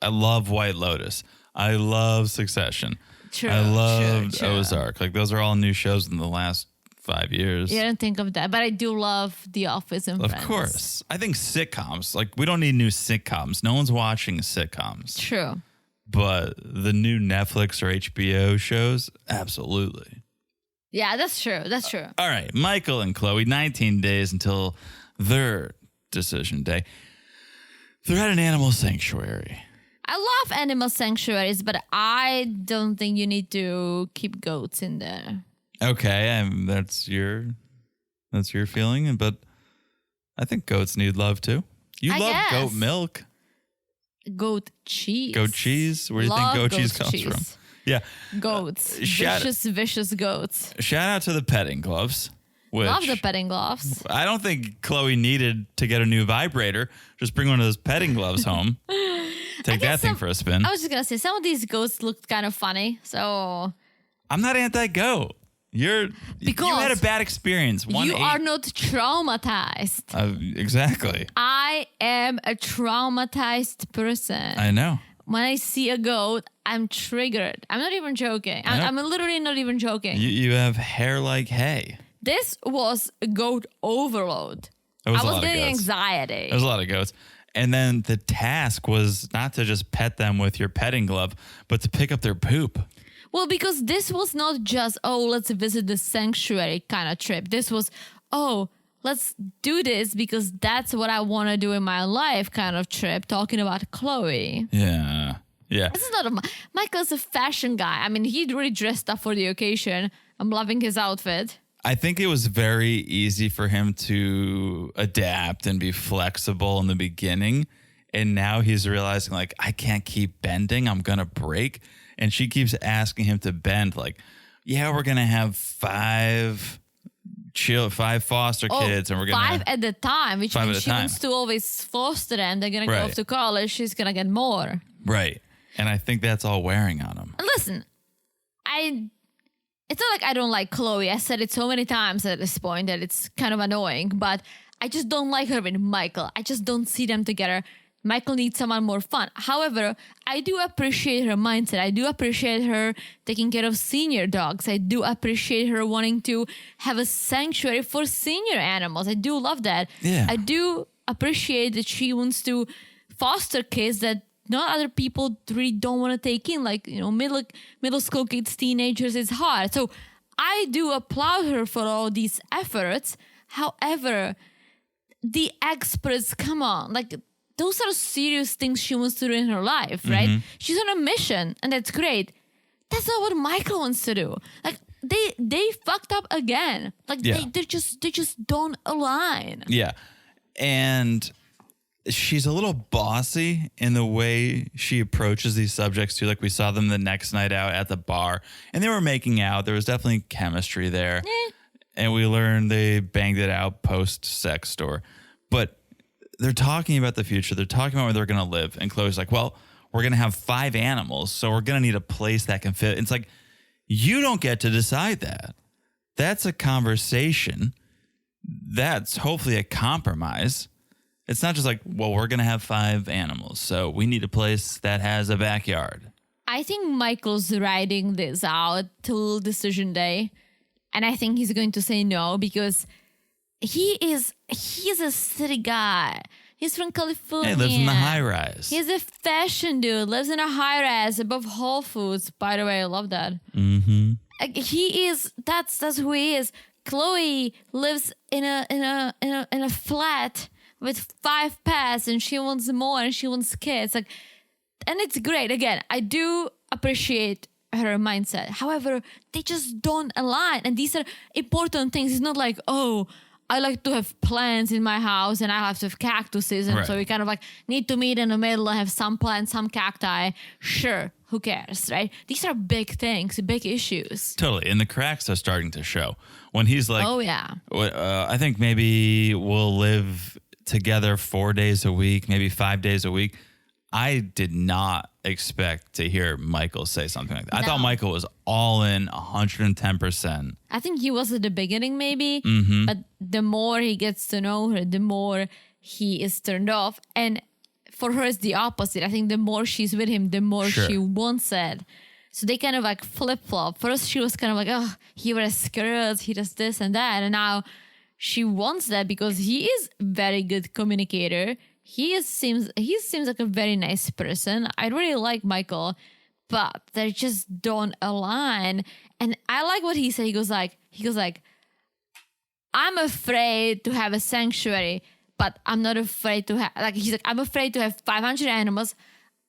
D: I love White Lotus. I love Succession.
E: True.
D: I loved
E: true.
D: Ozark. Like those are all new shows in the last 5 years.
E: Yeah, I didn't think of that, but I do love The Office and Friends.
D: Of course. I think sitcoms, like we don't need new sitcoms. No one's watching sitcoms.
E: True.
D: But the new Netflix or HBO shows, absolutely.
E: Yeah, that's true. That's true.
D: All right, Michael and Chloe, 19 days until their decision day. They're at an animal sanctuary.
E: I love animal sanctuaries, but I don't think you need to keep goats in there.
D: Okay, that's your feeling, but I think goats need love too. You
E: I
D: love
E: guess.
D: goat milk,
E: Goat cheese.
D: goat cheese. Where do you
E: Love
D: think goat cheese
E: goat
D: comes
E: cheese.
D: from? Yeah,
E: Goats.
D: shout-
E: Vicious goats.
D: shout out to the petting gloves. Which
E: Love the petting gloves.
D: I don't think Chloe needed to get a new vibrator. Just bring one of those petting gloves home. Take that thing for a spin.
E: I was just going to say, some of these goats looked kind of funny. So
D: I'm not anti-goat. You had a bad experience.
E: you are not traumatized.
D: Exactly.
E: I am a traumatized person.
D: I know.
E: When I see a goat, I'm triggered. I'm not even joking. I'm literally not even joking.
D: You have hair like hay.
E: This was a goat overload.
D: It was
E: I
D: a
E: was
D: lot of
E: getting
D: goats.
E: anxiety.
D: There's a lot of goats. And then the task was not to just pet them with your petting glove, but to pick up their poop.
E: Well, because this was not just, let's visit the sanctuary kind of trip. This was, let's do this because that's what I want to do in my life kind of trip, talking about Chloe.
D: Yeah. Yeah.
E: This is not Michael's a fashion guy. I mean, he really dressed up for the occasion. I'm loving his outfit.
D: I think it was very easy for him to adapt and be flexible in the beginning. And now he's realizing, like, I can't keep bending. I'm going to break. And she keeps asking him to bend. Like, yeah, we're going to have five foster kids. And we're going to
E: 5 at the time, which
D: Five
E: means
D: at a
E: she
D: time.
E: wants to always foster them. They're going to go
D: Right.
E: off to college. She's going to get more.
D: Right. And I think that's all wearing on him.
E: And listen, it's not like I don't like Chloe. I said it so many times at this point that it's kind of annoying, but I just don't like her with Michael. I just don't see them together. Michael needs someone more fun. However, I do appreciate her mindset. I do appreciate her taking care of senior dogs. I do appreciate her wanting to have a sanctuary for senior animals. I do love that.
D: Yeah.
E: I do appreciate that she wants to foster kids that not other people really don't want to take in. Like, you know, middle school kids, teenagers, it's hard. So I do applaud her for all these efforts. However, the experts, come on, like, those are serious things she wants to do in her life, right? She's on a mission, and that's great. That's not what Michael wants to do. Like, they fucked up again. Like, they just don't align.
D: Yeah. And she's a little bossy in the way she approaches these subjects too. Like, we saw them the next night out at the bar, and they were making out. There was definitely chemistry there. And we learned they banged it out post-sex store. But they're talking about the future. They're talking about where they're going to live. And Chloe's like, well, we're going to have 5 animals, so we're going to need a place that can fit. It's like, you don't get to decide that. That's a conversation. That's hopefully a compromise. It's not just like, well, we're going to have 5 animals, so we need a place that has a backyard.
E: I think Michael's writing this out till decision day. And I think he's going to say no because he's a city guy. He's from California.
D: He lives in the high rise.
E: He's a fashion dude, lives in a high rise above Whole Foods. By the way, I love that. Like, that's who he is. Chloe lives in a flat with 5 pets, and she wants more, and she wants kids. Like, and it's great. Again, I do appreciate her mindset. However, they just don't align. And these are important things. It's not like, oh, I like to have plants in my house and I have to have cactuses. And so we kind of like need to meet in the middle and have some plants, some cacti. Sure, who cares, right? These are big things, big issues.
D: Totally. And the cracks are starting to show. When he's like,
E: oh, yeah.
D: I think maybe we'll live together 4 days a week, maybe 5 days a week. I did not expect to hear Michael say something like that. I thought Michael was all in 110%.
E: I think he was at the beginning maybe, but the more he gets to know her, the more he is turned off. And for her, it's the opposite. I think the more she's with him, the more she wants it. So they kind of like flip-flop. First, she was kind of like, oh, he wears skirts, he does this and that. And now she wants that because he is a very good communicator. He seems like a very nice person. I really like Michael, but they just don't align. And I like what he said. He goes like, I'm afraid to have a sanctuary, but I'm not afraid to have, like, he's like, I'm afraid to have 500 animals.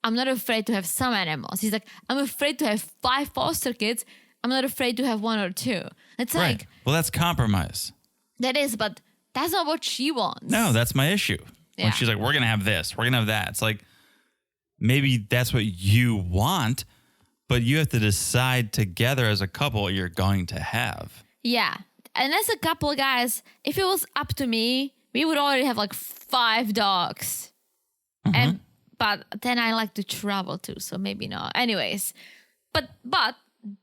E: I'm not afraid to have some animals. He's like, I'm afraid to have 5 foster kids. I'm not afraid to have 1 or 2. It's like,
D: well, that's compromise.
E: That is, but that's not what she wants.
D: No, that's my issue. When she's like, we're going to have this, we're going to have that. It's like, maybe that's what you want, but you have to decide together as a couple what you're going to have.
E: Yeah. And as a couple, guys, if it was up to me, we would already have like 5 dogs. But then I like to travel too, so maybe not. Anyways, but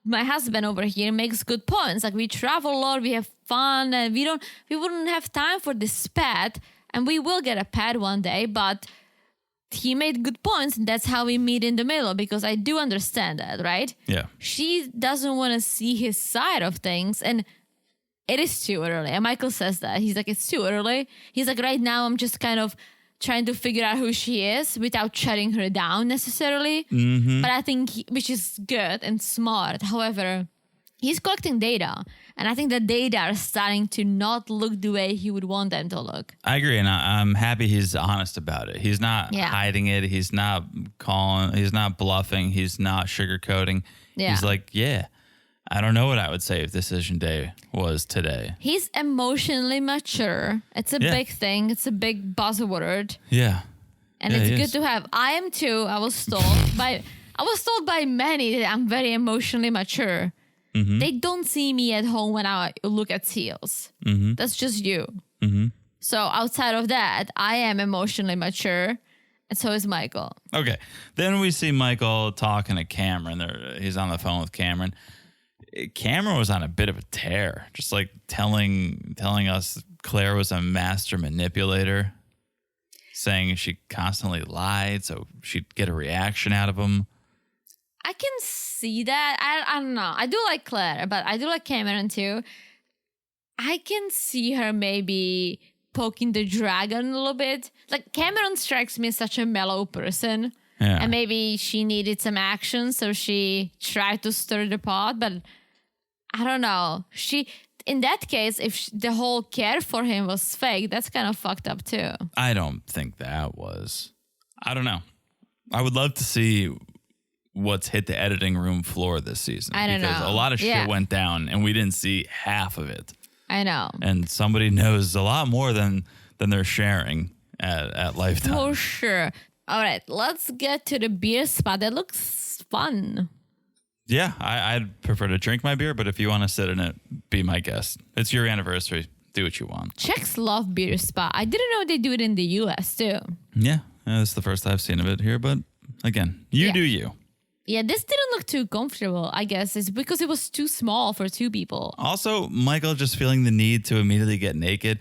E: my husband over here makes good points. Like, we travel a lot, we have fun, and we wouldn't have time for this pet. And we will get a pet one day, but he made good points, and that's how we meet in the middle, because I do understand that, right?
D: Yeah.
E: She doesn't want to see his side of things, and it is too early. And Michael says that. He's like, it's too early. He's like, right now I'm just kind of trying to figure out who she is without shutting her down necessarily. But I think, which is good and smart. However, he's collecting data, and I think the data are starting to not look the way he would want them to look.
D: I agree, and I'm happy he's honest about it. He's not hiding it. He's not he's not bluffing. He's not sugarcoating. He's like, yeah, I don't know what I would say if decision day was today. He's
E: emotionally mature. It's a big thing. It's a big buzzword.
D: Yeah.
E: And it's good to have. I am too. I was told by many that I'm very emotionally mature. They don't see me at home when I look at seals. That's just you. So outside of that, I am emotionally mature, and so is Michael.
D: Okay. Then we see Michael talking to Cameron. He's on the phone with Cameron. Cameron was on a bit of a tear, just like telling us Claire was a master manipulator. saying she constantly lied so she'd get a reaction out of him.
E: I can see that. I don't know. I do like Claire, but I do like Cameron too. I can see her maybe poking the dragon a little bit. Like, Cameron strikes me as such a mellow person.
D: Yeah.
E: And maybe she needed some action, so she tried to stir the pot. But I don't know. In that case, if the whole care for him was fake, that's kind of fucked up too.
D: I don't think that was. I don't know. I would love to see what's hit the editing room floor this season.
E: I don't
D: because
E: know.
D: a lot of shit
E: Yeah.
D: went down and we didn't see half of it.
E: I know.
D: And somebody knows a lot more than they're sharing at Lifetime.
E: For sure. All right, let's get to the beer spot. That looks fun.
D: Yeah, I'd prefer to drink my beer, but if you want to sit in it, be my guest. It's your anniversary. Do what you want.
E: Czechs love beer spa. I didn't know they do it in the US too.
D: Yeah, that's the first I've seen of it here, but again, you
E: Yeah.
D: do you.
E: Yeah, this didn't look too comfortable, I guess. It's because it was too small for two people.
D: Also, Michael just feeling the need to immediately get naked.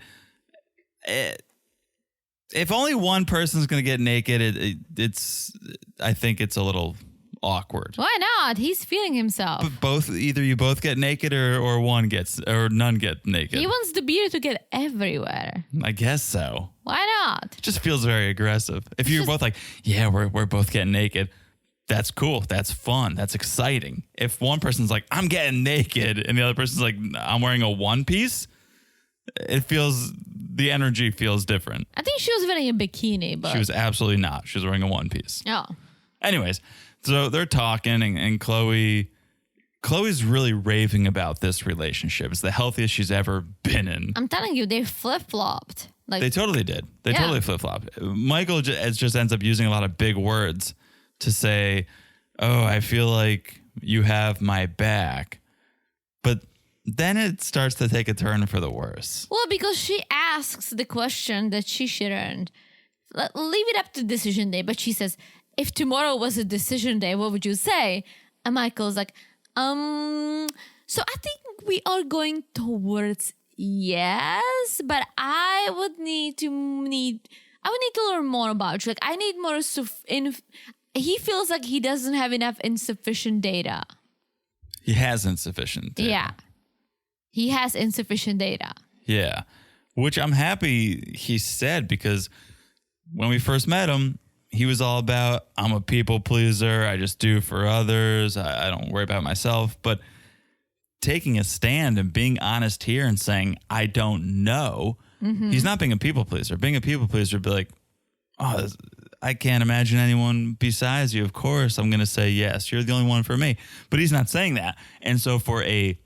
D: If only one person's going to get naked, I think it's a little awkward.
E: Why not? He's feeling himself.
D: But either you both get naked or none get naked.
E: He wants the beer to get everywhere.
D: I guess so.
E: Why not?
D: It just feels very aggressive. If you're both like, yeah, we're both getting naked, that's cool. That's fun. That's exciting. If one person's like, I'm getting naked, and the other person's like, I'm wearing a one piece, the energy feels different.
E: I think she was wearing a bikini, but
D: She was absolutely not. She was wearing a one piece.
E: oh,
D: Anyways, so they're talking, and Chloe's really raving about this relationship. It's the healthiest she's ever been in.
E: I'm telling you, they flip flopped. Like
D: They totally did. They
E: Yeah.
D: totally flip-flopped. Michael just ends up using a lot of big words to say, oh, I feel like you have my back. But then it starts to take a turn for the worse.
E: Well, because she asks the question that she shouldn't. Leave it up to decision day. But she says, if tomorrow was a decision day, what would you say? And Michael's like, so I think we are going towards yes, but I would need to learn more about you. Like, I need more he feels like he doesn't have enough insufficient data.
D: He has insufficient data.
E: Yeah. He has insufficient data.
D: Yeah. Which I'm happy he said, because when we first met him, he was all about, I'm a people pleaser. I just do for others. I don't worry about myself. But taking a stand and being honest here and saying, I don't know, he's not being a people pleaser. Being a people pleaser would be like, oh, I can't imagine anyone besides you. Of course, I'm going to say yes. You're the only one for me. But he's not saying that. And so for a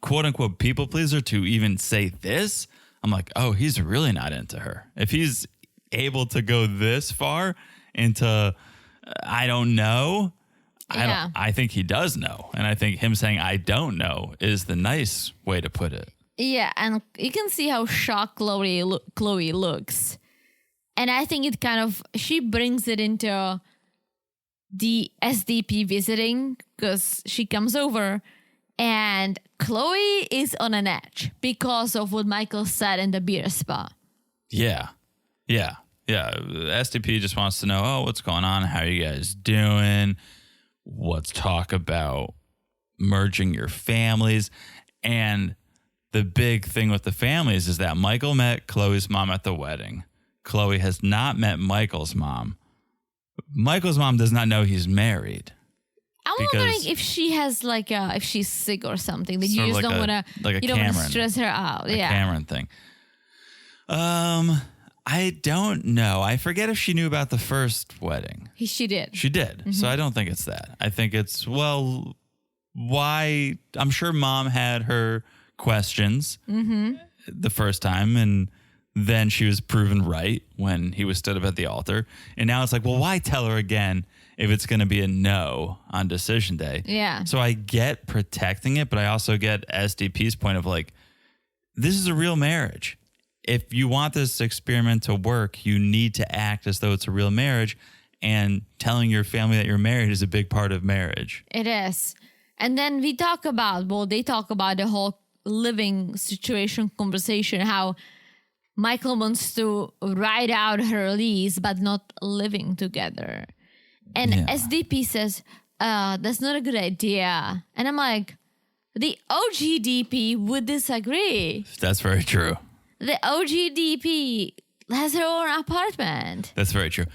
D: quote unquote people pleaser to even say this, I'm like, oh, he's really not into her. If he's able to go this far into, I don't know,
E: Yeah.
D: I think he does know. And I think him saying, I don't know is the nice way to put it.
E: Yeah, and you can see how shocked Chloe looks. And I think it kind of, she brings it into the SDP visiting, because she comes over and Chloe is on an edge because of what Michael said in the beer spa.
D: Yeah. SDP just wants to know, oh, what's going on? How are you guys doing? Let's talk about merging your families. And the big thing with the families is that Michael met Chloe's mom at the wedding. Chloe has not met Michael's mom. Michael's mom does not know he's married.
E: I'm
D: Because-
E: wondering if she has if she's sick or something, that you
D: Sort of
E: just
D: like
E: don't
D: a-
E: want to,
D: like a
E: you don't want to
D: Cameron.
E: stress her out. Yeah.
D: Cameron thing. I don't know. I forget if she knew about the first wedding.
E: She did.
D: She did.
E: Mm-hmm.
D: So I don't think it's that. I think it's, well, why? I'm sure mom had her questions the first time, and then she was proven right when he was stood up at the altar. And now it's like, well, why tell her again if it's going to be a no on decision day?
E: Yeah.
D: So I get protecting it, but I also get SDP's point of like, this is a real marriage. If you want this experiment to work, you need to act as though it's a real marriage, and telling your family that you're married is a big part of marriage.
E: It is. And then they talk about the whole living situation conversation, how Michael wants to ride out her lease, but not living together. And
D: Yeah.
E: SDP says, that's not a good idea. And I'm like, the OGDP would disagree.
D: That's very true.
E: The OGDP has her own apartment.
D: That's very true.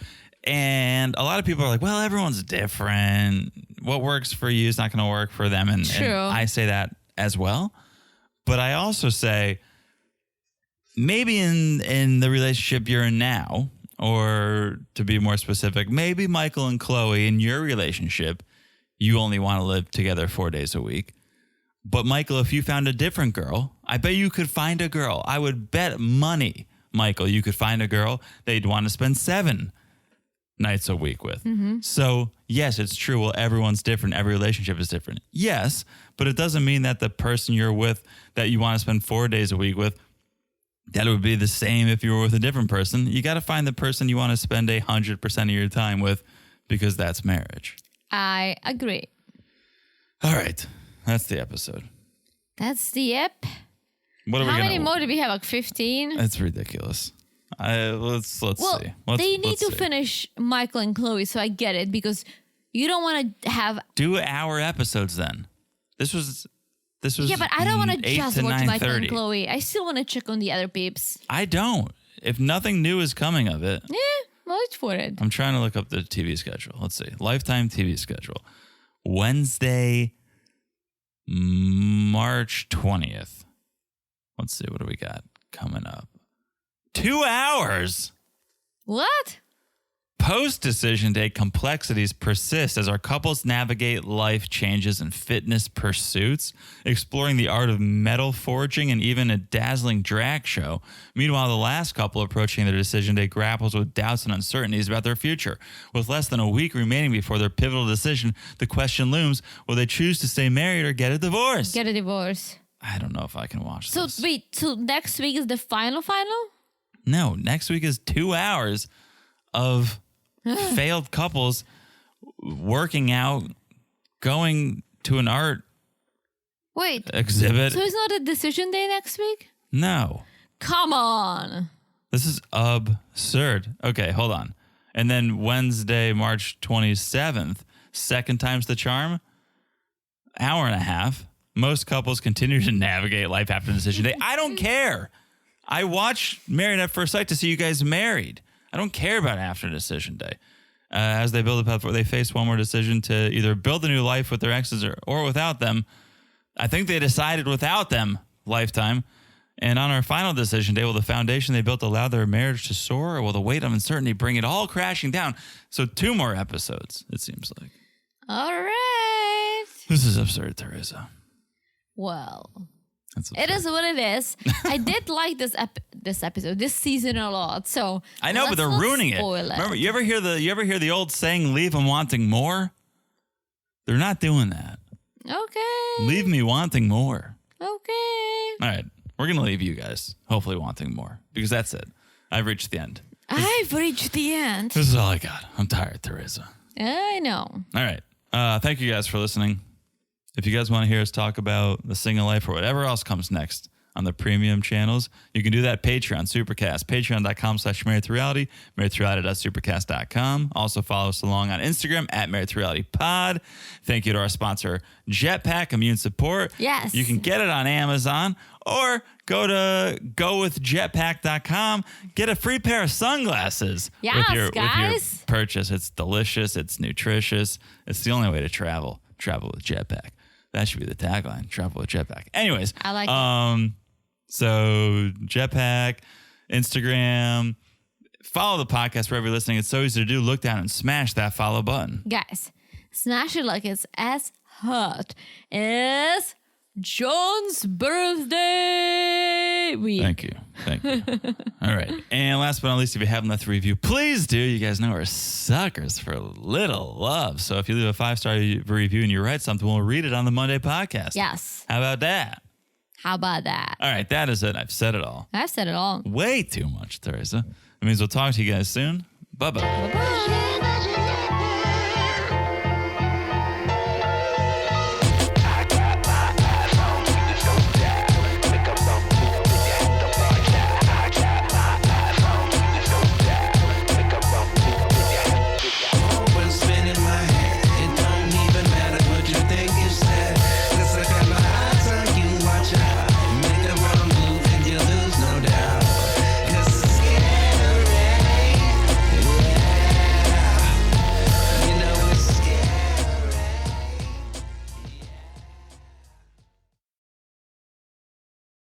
D: And a lot of people are like, well, everyone's different. What works for you is not going to work for them. And
E: True.
D: I say that as well. But I also say, maybe in the relationship you're in now, or to be more specific, maybe Michael and Chloe in your relationship, you only want to live together 4 days a week. But Michael, if you found a different girl, I bet you could find a girl. I would bet money, Michael, you could find a girl that you'd want to spend 7 nights a week with. So yes, it's true. Well, everyone's different. Every relationship is different. Yes, but it doesn't mean that the person you're with that you want to spend 4 days a week with, that it would be the same if you were with a different person. You got to find the person you want to spend 100% of your time with, because that's marriage.
E: I agree.
D: All right. That's the episode.
E: That's the ep.
D: What are we
E: How
D: gonna?
E: many more do we have? Like 15?
D: It's ridiculous. Let's
E: Well,
D: see.
E: they need
D: let's
E: to
D: see.
E: finish Michael and Chloe, so I get it, because you don't want to have.
D: Do hour episodes then. This was.
E: Yeah, but I don't want to
D: 8
E: just
D: to
E: watch Michael
D: 9:30.
E: and Chloe. I still want to check on the other peeps.
D: I don't. If nothing new is coming of it,
E: Wait for it.
D: I'm trying to look up the TV schedule. Let's see. Lifetime TV schedule. Wednesday, March 20th. Let's see. What do we got coming up? 2 hours.
E: What?
D: Post-decision day complexities persist as our couples navigate life changes and fitness pursuits, exploring the art of metal forging and even a dazzling drag show. Meanwhile, the last couple approaching their decision day grapples with doubts and uncertainties about their future. With less than a week remaining before their pivotal decision, the question looms, will they choose to stay married or get a divorce?
E: Get a divorce.
D: I don't know if I can watch
E: So
D: this.
E: wait, so next week is the final?
D: No, next week is 2 hours of failed couples working out, going to an art
E: Wait,
D: exhibit.
E: so it's not a decision day next week?
D: No,
E: Come on.
D: this is absurd. Okay, hold on. And then Wednesday, March 27th, second time's the charm, hour and a half. Most couples continue to navigate life after decision day. I don't care. I watch Married at First Sight to see you guys married. I don't care about after decision day. As they build a path forward, they face one more decision to either build a new life with their exes or without them. I think they decided without them, lifetime. And on our final decision day, will the foundation they built allow their marriage to soar, or will the weight of uncertainty bring it all crashing down? So 2 more episodes, it seems like.
E: All right.
D: This is absurd, Teresa.
E: Well,
D: That's
E: it is what it is. I did like this episode, this season a lot. So
D: I know, but
E: let's
D: they're
E: not
D: ruining it.
E: spoil
D: Remember, you ever hear the old saying, "Leave them wanting more"? They're not doing that.
E: Okay.
D: Leave me wanting more.
E: Okay.
D: All right, we're gonna leave you guys hopefully wanting more, because that's it. I've reached the end.
E: I've reached the end.
D: This is all I got. I'm tired, Teresa.
E: I know.
D: All right. Thank you guys for listening. If you guys want to hear us talk about the single life or whatever else comes next on the premium channels, you can do that. Patreon, Supercast, patreon.com/marriedtoreality, marriedtoreality.supercast.com. Also follow us along on Instagram at marriedtorealitypod. Thank you to our sponsor, Jetpack Immune Support.
E: Yes.
D: You can get it on Amazon or go to gowithjetpack.com. Get a free pair of sunglasses
E: Yes,
D: with your
E: guys.
D: purchase. It's delicious. It's nutritious. It's the only way to travel. Travel with Jetpack. That should be the tagline. Travel with Jetpack. Anyways.
E: I like it.
D: So Jetpack, Instagram, follow the podcast wherever you're listening. It's so easy to do. Look down and smash that follow button.
E: Guys, smash it like it's as hot as John's birthday week.
D: Thank you. All right. And last but not least, if you haven't left a review, please do. You guys know we're suckers for little love. So if you leave a 5-star review and you write something, we'll read it on the Monday podcast.
E: Yes.
D: How about that?
E: How about that?
D: All right. That is it. I've said it all.
E: I've said it all.
D: Way too much, Teresa. It means we'll talk to you guys soon. Bye-bye.
E: Bye-bye.